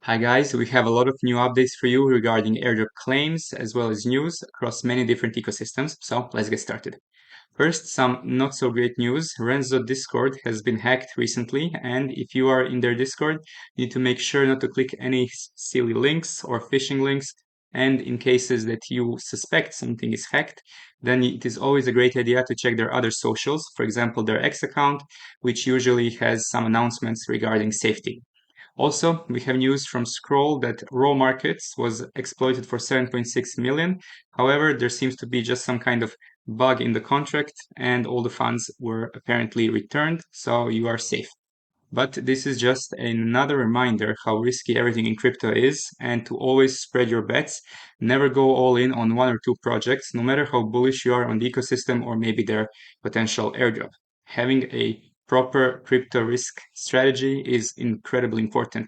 Hi guys, we have a lot of new updates for you regarding airdrop claims as well as news across many different ecosystems, so let's get started. First, some not so great news. Renzo Discord has been hacked recently, and if you are in their Discord, you need to make sure not to click any silly links or phishing links. And in cases that you suspect something is hacked, then it is always a great idea to check their other socials, for example, their X account, which usually has some announcements regarding safety. Also, we have news from Scroll that Raw Markets was exploited for 7.6 million. However, there seems to be just some kind of bug in the contract and all the funds were apparently returned, so you are safe. But this is just another reminder how risky everything in crypto is and to always spread your bets. Never go all in on one or two projects, no matter how bullish you are on the ecosystem or maybe their potential airdrop. Having a proper crypto risk strategy is incredibly important.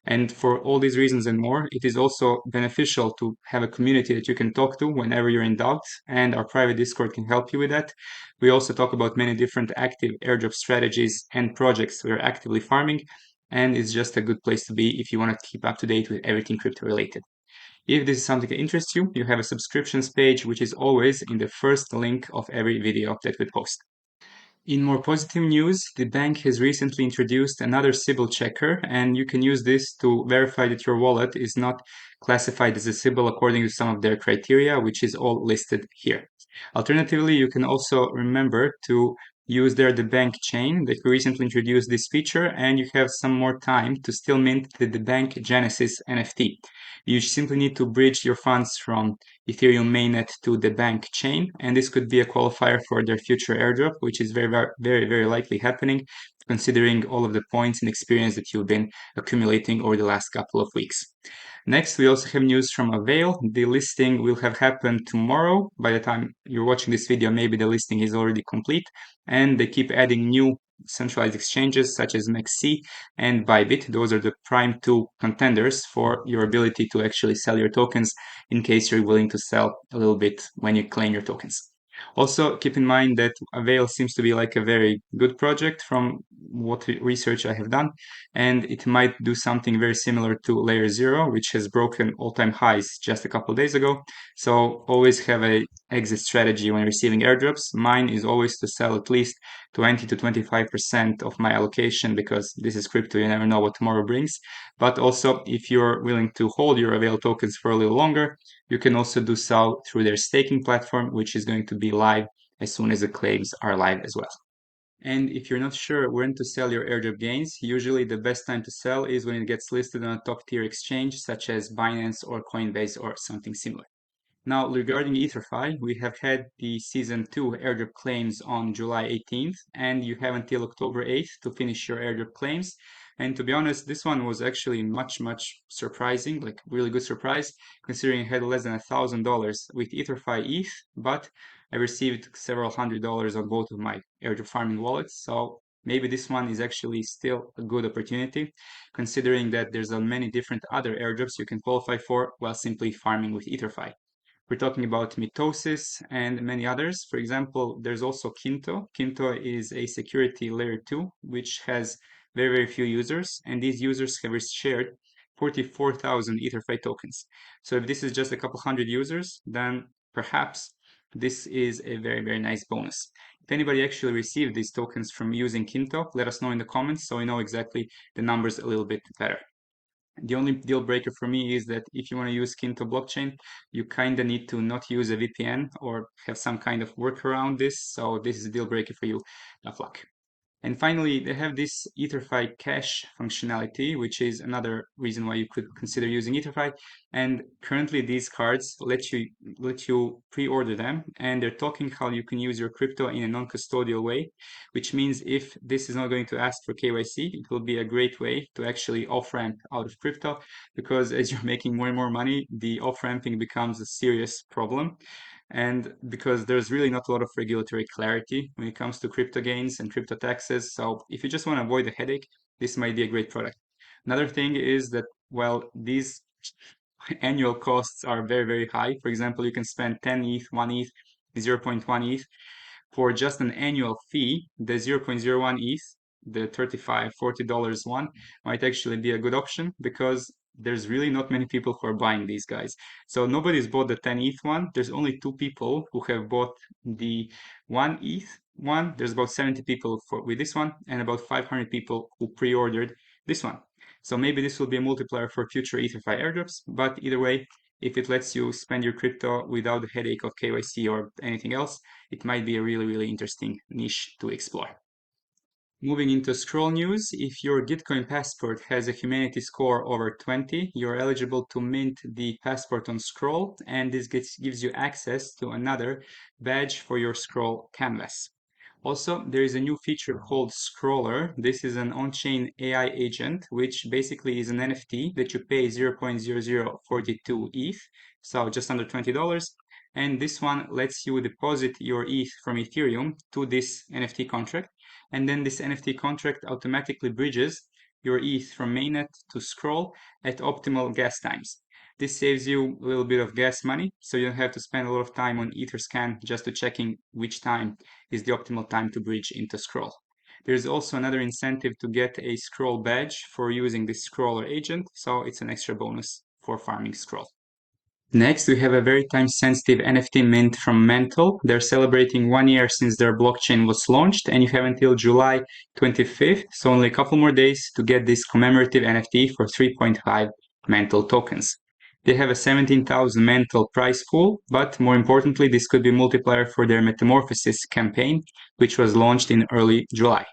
And for all these reasons and more, it is also beneficial to have a community that you can talk to whenever you're in doubt, and our private Discord can help you with that. We also talk about many different active airdrop strategies and projects we're actively farming, and it's just a good place to be if you want to keep up to date with everything crypto related. If this is something that interests you, you have a subscriptions page, which is always in the first link of every video that we post. In more positive news, the bank has recently introduced another Sybil checker, and you can use this to verify that your wallet is not classified as a Sybil according to some of their criteria, which is all listed here. Alternatively, you can also remember to use their DeBank chain. They recently introduced this feature, and you have some more time to still mint the DeBank Genesis NFT. You simply need to bridge your funds from Ethereum mainnet to the bank chain, and this could be a qualifier for their future airdrop, which is very likely happening, considering all of the points and experience that you've been accumulating over the last couple of weeks. Next, we also have news from Avail. The listing will have happened tomorrow. By the time you're watching this video, maybe the listing is already complete, and they keep adding new centralized exchanges such as MEXC and Bybit. Those are the prime two contenders for your ability to actually sell your tokens in case you're willing to sell a little bit when you claim your tokens. Also, keep in mind that Avail seems to be like a very good project from what research I have done, and it might do something very similar to Layer 0, which has broken all-time highs just a couple days ago. So always have a exit strategy when receiving airdrops. Mine is always to sell at least 20 to 25% of my allocation because this is crypto, you never know what tomorrow brings. But also, if you're willing to hold your Avail tokens for a little longer, you can also do so through their staking platform, which is going to be live as soon as the claims are live as well. And if you're not sure when to sell your airdrop gains, usually the best time to sell is when it gets listed on a top tier exchange such as Binance or Coinbase or something similar. Now, regarding EtherFi, we have had the Season 2 airdrop claims on July 18th, and you have until October 8th to finish your airdrop claims. And to be honest, this one was actually much surprising, like really good surprise, considering I had less than $1,000 with EtherFi ETH, but I received several $100s on both of my airdrop farming wallets. So maybe this one is actually still a good opportunity, considering that there's many different other airdrops you can qualify for while simply farming with EtherFi. We're talking about Mitosis and many others. For example, there's also Kinto. Kinto is a security layer 2, which has very few users, and these users have shared 44,000 EtherFi tokens. So if this is just a couple hundred users, then perhaps this is a very nice bonus. If anybody actually received these tokens from using Kinto, let us know in the comments so we know exactly the numbers a little bit better. The only deal breaker for me is that if you want to use Kinto blockchain, you kind of need to not use a VPN or have some kind of workaround this. So this is a deal breaker for you. Tough luck. And finally, they have this EtherFi cache functionality, which is another reason why you could consider using EtherFi. And currently, these cards let you pre-order them, and they're talking how you can use your crypto in a non-custodial way, which means if this is not going to ask for KYC, it will be a great way to actually off-ramp out of crypto, because as you're making more and more money, the off-ramping becomes a serious problem. And because there's really not a lot of regulatory clarity when it comes to crypto gains and crypto taxes. So if you just want to avoid the headache, this might be a great product. Another thing is that, well, these annual costs are very high. For example, you can spend 10 ETH, 1 ETH, 0.1 ETH for just an annual fee. The 0.01 ETH, the $35, $40 one, might actually be a good option because there's really not many people who are buying these guys. So nobody's bought the 10 ETH one. There's only 2 people who have bought the 1 ETH one. There's about 70 people with this one and about 500 people who pre-ordered this one. So maybe this will be a multiplier for future EtherFi airdrops, but either way, if it lets you spend your crypto without the headache of KYC or anything else, it might be a really, really interesting niche to explore. Moving into scroll news, if your Gitcoin passport has a humanity score over 20, you're eligible to mint the passport on Scroll, and this gives you access to another badge for your Scroll canvas. Also, there is a new feature called Scroller. This is an on-chain AI agent, which basically is an NFT that you pay 0.0042 ETH, so just under $20. And this one lets you deposit your ETH from Ethereum to this NFT contract. And then this NFT contract automatically bridges your ETH from mainnet to Scroll at optimal gas times. This saves you a little bit of gas money, so you don't have to spend a lot of time on Etherscan just to checking which time is the optimal time to bridge into Scroll. There's also another incentive to get a Scroll badge for using this Scroller agent, so it's an extra bonus for farming Scroll. Next, we have a very time-sensitive NFT mint from Mantle. They're celebrating 1 year since their blockchain was launched, and you have until July 25th, so only a couple more days, to get this commemorative NFT for 3.5 Mantle tokens. They have a 17,000 Mantle price pool, but more importantly, this could be a multiplier for their Metamorphosis campaign, which was launched in early July.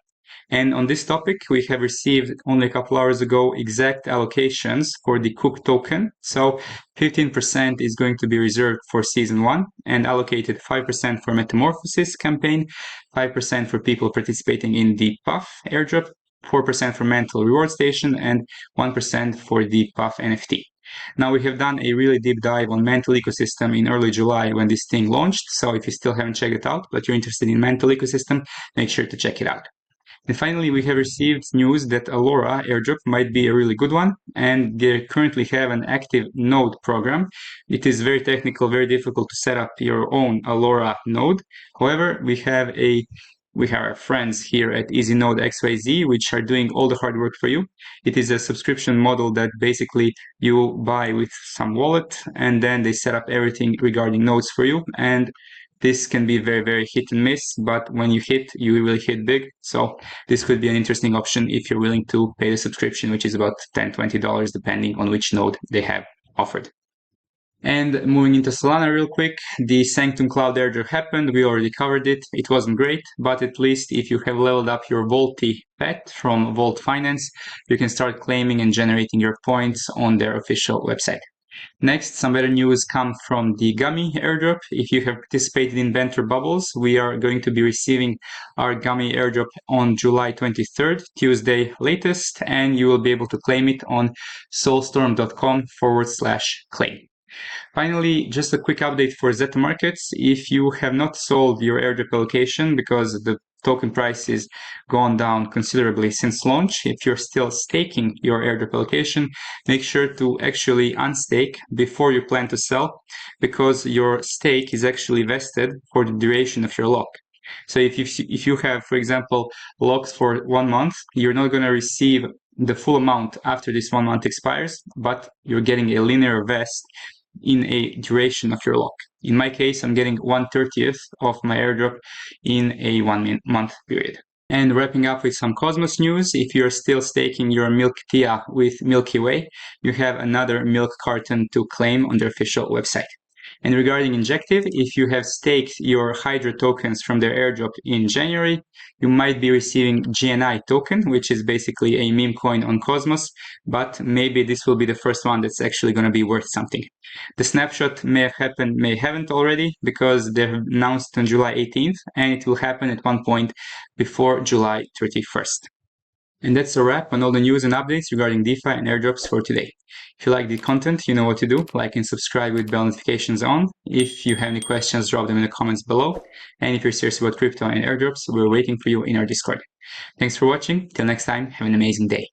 And on this topic, we have received only a couple hours ago exact allocations for the Cook token. So 15% is going to be reserved for season 1 and allocated 5% for Metamorphosis campaign, 5% for people participating in the Puff airdrop, 4% for Mantle Reward Station, and 1% for the Puff NFT. Now, we have done a really deep dive on Mantle ecosystem in early July when this thing launched. So if you still haven't checked it out, but you're interested in Mantle ecosystem, make sure to check it out. And finally, we have received news that Alora airdrop might be a really good one, and they currently have an active node program. It is very technical, very difficult to set up your own Alora node. However, we have our friends here at EasyNode XYZ, which are doing all the hard work for you. It is a subscription model that basically you buy with some wallet, and then they set up everything regarding nodes for you. And this can be very, very hit and miss, but when you hit, you really hit big. So this could be an interesting option if you're willing to pay the subscription, which is about $10, $20, depending on which node they have offered. And moving into Solana real quick, the Sanctum Cloud airdrop happened. We already covered it. It wasn't great, but at least if you have leveled up your Volti pet from Volt Finance, you can start claiming and generating your points on their official website. Next, some better news come from the Gummy airdrop. If you have participated in Venture Bubbles, we are going to be receiving our Gummy airdrop on July 23rd, Tuesday latest, and you will be able to claim it on soulstorm.com/claim. Finally, just a quick update for Zeta markets. If you have not sold your airdrop allocation because the token price has gone down considerably since launch, if you're still staking your airdrop allocation, make sure to actually unstake before you plan to sell, because your stake is actually vested for the duration of your lock. So if you have, for example, locks for 1 month, you're not going to receive the full amount after this 1 month expires, but you're getting a linear vest in a duration of your lock. In my case, I'm getting 1/30th of my airdrop in a 1 month period. And wrapping up with some Cosmos news, if you're still staking your Milk Tia with MilkyWay, you have another milk carton to claim on their official website. And regarding Injective, if you have staked your Hydra tokens from their airdrop in January, you might be receiving GNI token, which is basically a meme coin on Cosmos, but maybe this will be the first one that's actually going to be worth something. The snapshot may have happened, may haven't already, because they've announced on July 18th, and it will happen at one point before July 31st. And that's a wrap on all the news and updates regarding DeFi and airdrops for today. If you like the content, you know what to do. Like and subscribe with bell notifications on. If you have any questions, drop them in the comments below. And if you're serious about crypto and airdrops, we're waiting for you in our Discord. Thanks for watching. Till next time, have an amazing day.